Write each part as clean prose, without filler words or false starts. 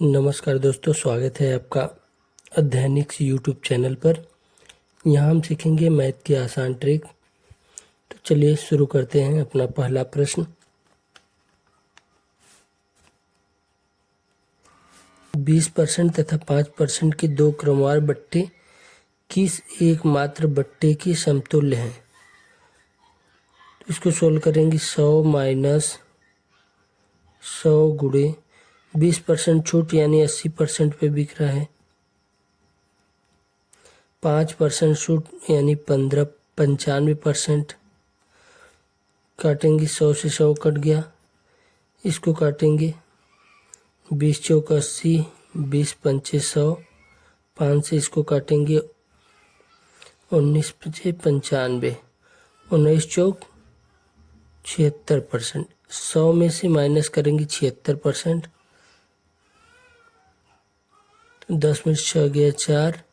नमस्कार दोस्तों, स्वागत है आपका अध्ययनिक्स यूट्यूब चैनल पर। यहाँ हम सीखेंगे मैथ की आसान ट्रिक। तो चलिए शुरू करते हैं अपना पहला प्रश्न। 20% तथा 5% के दो क्रमवार बट्टे किस एकमात्र बट्टे की समतुल्य हैं? तो इसको सोल्व करेंगे। 100 माइनस 100 गुणे 20% छूट यानी 80% पे बिक रहा है। 5% छूट यानी 95%। काटेंगे, 100 से 100 कट गया, इसको काटेंगे। 20 चौक 80, 20 पंचे 100, 5 से इसको काटेंगे। 19 पंचे 95, 19 चौक 76%। 100 में से माइनस करेंगे 76%। 10 में 6 गया 4,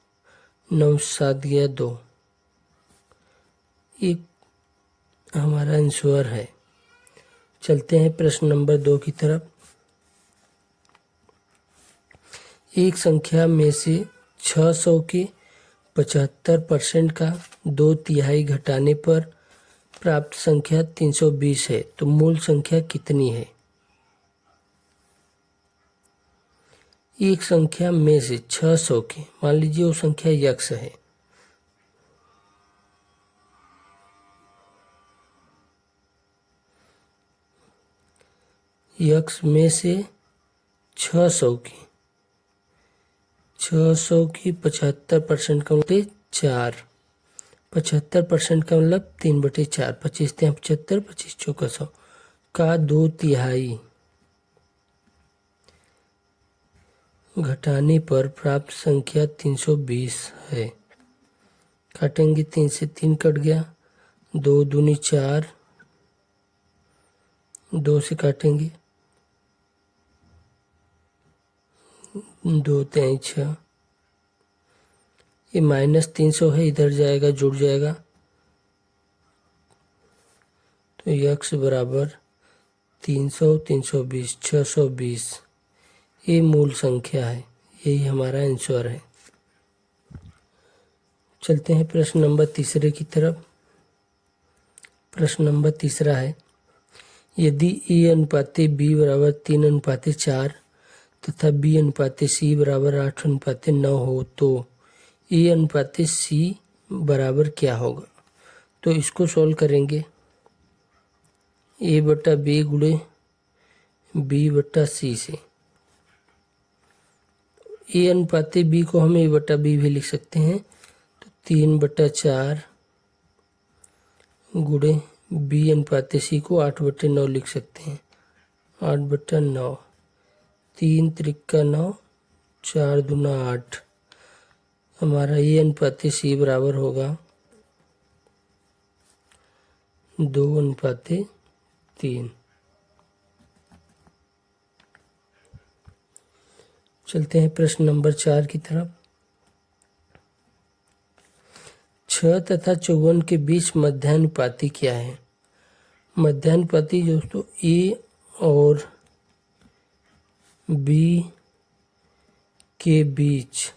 9 7 गया 2। एक हमारा आंसर है। चलते हैं प्रश्न नंबर 2 की तरफ। एक संख्या में से 600 के 75% का 2/3 घटाने पर प्राप्त संख्या 320 है, तो मूल संख्या कितनी है? एक संख्या में से 600 के, मान लीजिए वो संख्या यक्स है, यक्स में से 600 की 75% का मतलब 4। 75% का मतलब 3/4। 25 3 75, 25 चौका 100 का 2/3 घटाने पर प्राप्त संख्या 320 है। काटेंगे, 3 से 3 कट गया, 2 दूनी 4, 2 से काटेंगे, 2 3 6। ये -300 है, इधर जाएगा जुड़ जाएगा, तो यक्स बराबर 300 320 620। ये मूल संख्या है, यही हमारा आंसर है। चलते हैं प्रश्न नंबर तीसरे की तरफ। प्रश्न नंबर तीसरा है, यदि ए अनुपाते बी बराबर 3:4 तथा बी अनुपाते सी बराबर 8:9 हो तो ए अनुपाते सी बराबर क्या होगा? तो इसको सॉल्व करेंगे। ए बटा बी गुणे बी बटा सी से। ए अनुपाते बी को हम ए बटा बी भी लिख सकते हैं, तो 3/4 गुणे बी अनुपाते सी को 8/9 लिख सकते हैं। 8/9, 3 त्रिका 9, 4 दूना 8। हमारा ए अनुपाते सी बराबर होगा 2:3। चलते हैं प्रश्न नंबर 4 की तरफ। 6 तथा 54 के बीच मध्यानुपाती क्या है? मध्यानुपाती दोस्तों ए और बी के बीच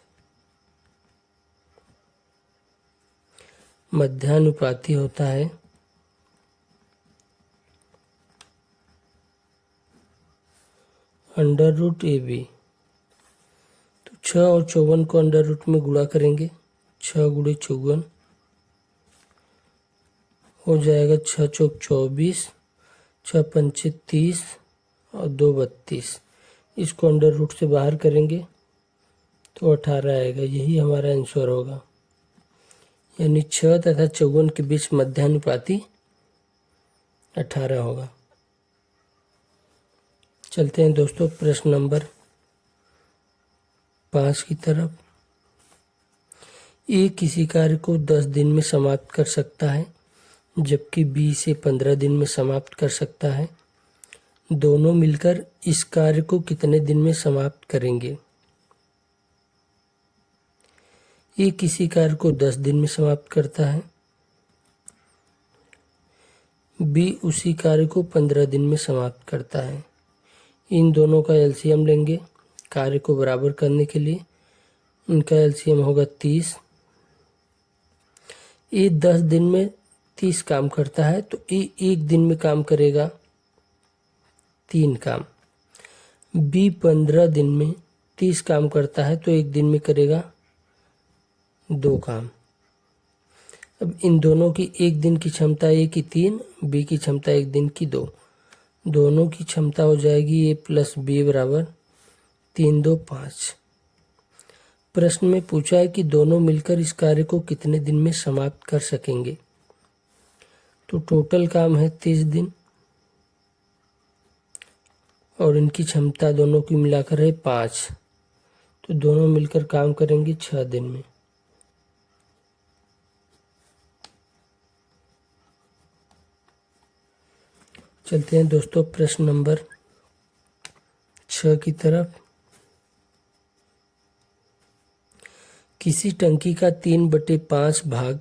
मध्यानुपाती होता है √AB। तो 6 और 54 को अंडर रूट में गुणा करेंगे। 6 गुणे 54 हो जाएगा 6 चौक 24, 6 पंचे 30 और 2 32। इसको अंडर रूट से बाहर करेंगे तो 18 आएगा। यही हमारा आंसर होगा, यानी 6 तथा 54 के बीच मध्यानुपाती 18 होगा। चलते हैं दोस्तों प्रश्न नंबर 5 की तरफ। ए किसी कार्य को 10 दिन में समाप्त कर सकता है, जबकि बी इसे 15 दिन में समाप्त कर सकता है। दोनों मिलकर इस कार्य को कितने दिन में समाप्त करेंगे? ए किसी कार्य को 10 दिन में समाप्त करता है, बी उसी कार्य को 15 दिन में समाप्त करता है। इन दोनों का एलसीएम लेंगे, कार्य को बराबर करने के लिए। इनका एलसीएम होगा 30। ए 10 दिन में 30 काम करता है तो ए एक दिन में काम करेगा 3 काम। बी 15 दिन में 30 काम करता है तो एक दिन में करेगा 2 काम। अब इन दोनों की एक दिन की क्षमता ए की 3, बी की क्षमता एक दिन की 2, दोनों की क्षमता हो जाएगी ए प्लस बी बराबर 3 2 5। प्रश्न में पूछा है कि दोनों मिलकर इस कार्य को कितने दिन में समाप्त कर सकेंगे। तो टोटल काम है 30 दिन और इनकी क्षमता दोनों की मिलाकर है 5, तो दोनों मिलकर काम करेंगे 6 दिन में। चलते हैं दोस्तों प्रश्न नंबर 6 की तरफ। किसी टंकी का 3/5 भाग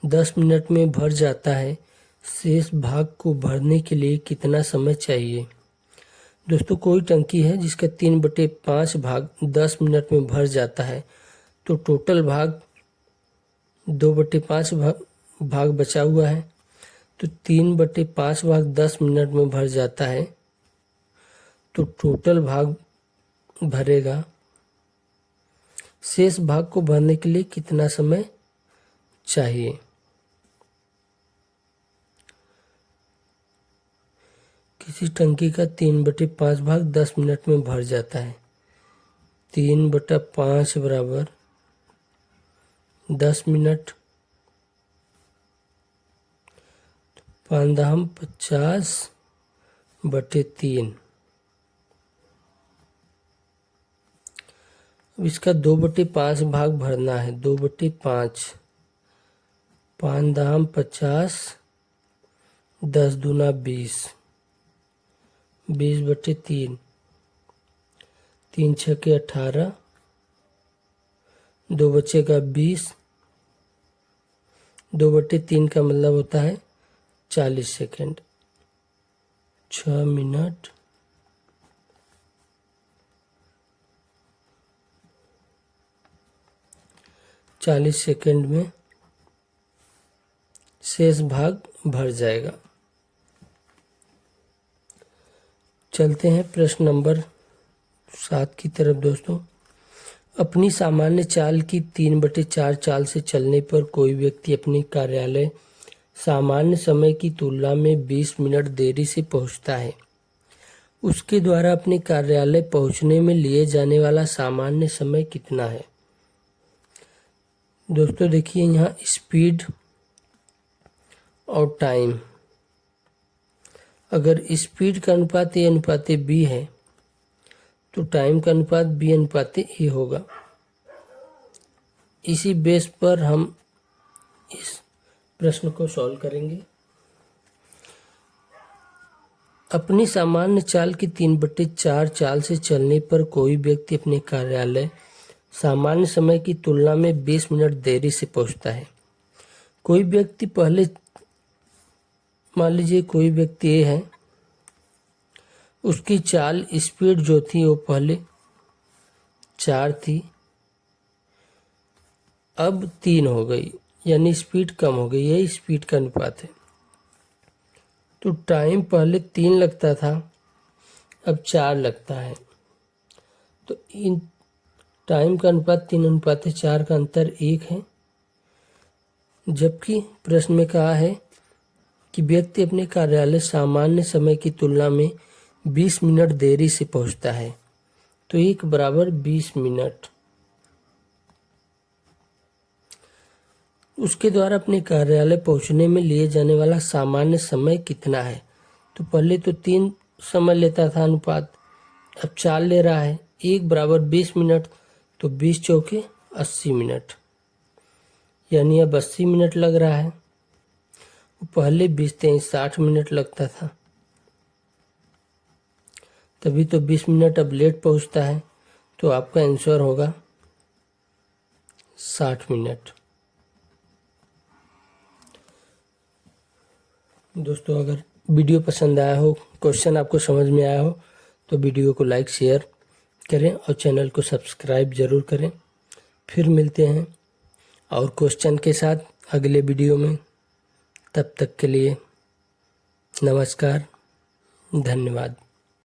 10 मिनट में भर जाता है, शेष भाग को भरने के लिए कितना समय चाहिए। दोस्तों कोई टंकी है जिसका 3/5 भाग 10 मिनट में भर जाता है, तो टोटल भाग 2/5 भाग बचा हुआ है, तो 3/5 भाग 10 मिनट में भर जाता है, तो टोटल भाग भरेगा। शेष भाग को भरने के लिए कितना समय चाहिए। किसी टंकी का 3/5 भाग 10 मिनट में भर जाता है, 3/5 बराबर 10 मिनट, 5 50/3। अब इसका 2/5 भाग भरना है, 2/5, 5 50, 10 दूना 20, 20/3, 3 6 18, 2 बचेगा 20, 2/3 का मतलब होता है 40 सेकेंड, 6 मिनट 40 सेकेंड में शेष भाग भर जाएगा। चलते हैं प्रश्न नंबर 7 की तरफ दोस्तों। अपनी सामान्य चाल की 3/4 चाल से चलने पर कोई व्यक्ति अपने कार्यालय सामान्य समय की तुलना में 20 मिनट देरी से पहुंचता है। उसके द्वारा अपने कार्यालय पहुंचने में लिए जाने वाला सामान्य समय कितना है। दोस्तों देखिए यहाँ स्पीड और टाइम, अगर स्पीड का अनुपात ए अनुपात बी है तो टाइम का अनुपात बी अनुपात ए होगा। इसी बेस पर हम इस प्रश्न को सॉल्व करेंगे। अपनी सामान्य चाल की 3/4 चाल से चलने पर कोई व्यक्ति अपने कार्यालय सामान्य समय की तुलना में 20 मिनट देरी से पहुंचता है। कोई व्यक्ति पहले, मान लीजिए कोई व्यक्ति ए है, उसकी चाल स्पीड जो थी वो पहले 4 थी, अब 3 हो गई, यानी स्पीड कम हो गई। यही स्पीड का अनुपात है। तो टाइम पहले 3 लगता था, अब 4 लगता है, तो इन टाइम का अनुपात 3/4 का अंतर 1 है। जबकि प्रश्न में कहा है कि व्यक्ति अपने कार्यालय सामान्य समय की तुलना में 20 मिनट देरी से पहुंचता है, तो 1 बराबर 20 मिनट। उसके द्वारा अपने कार्यालय पहुंचने में लिए जाने वाला सामान्य समय कितना है। तो पहले तो 3 समय लेता था अनुपात, अब 4 ले रहा है। 1 बराबर 20 मिनट, तो 20 चौके 80 मिनट, यानी अब 80 मिनट लग रहा है। पहले 20 23 60 मिनट लगता था, तभी तो 20 मिनट अब लेट पहुंचता है। तो आपका आंसर होगा 60 मिनट। दोस्तों अगर वीडियो पसंद आया हो, क्वेश्चन आपको समझ में आया हो, तो वीडियो को लाइक शेयर करें और चैनल को सब्सक्राइब ज़रूर करें। फिर मिलते हैं और क्वेश्चन के साथ अगले वीडियो में। तब तक के लिए नमस्कार, धन्यवाद।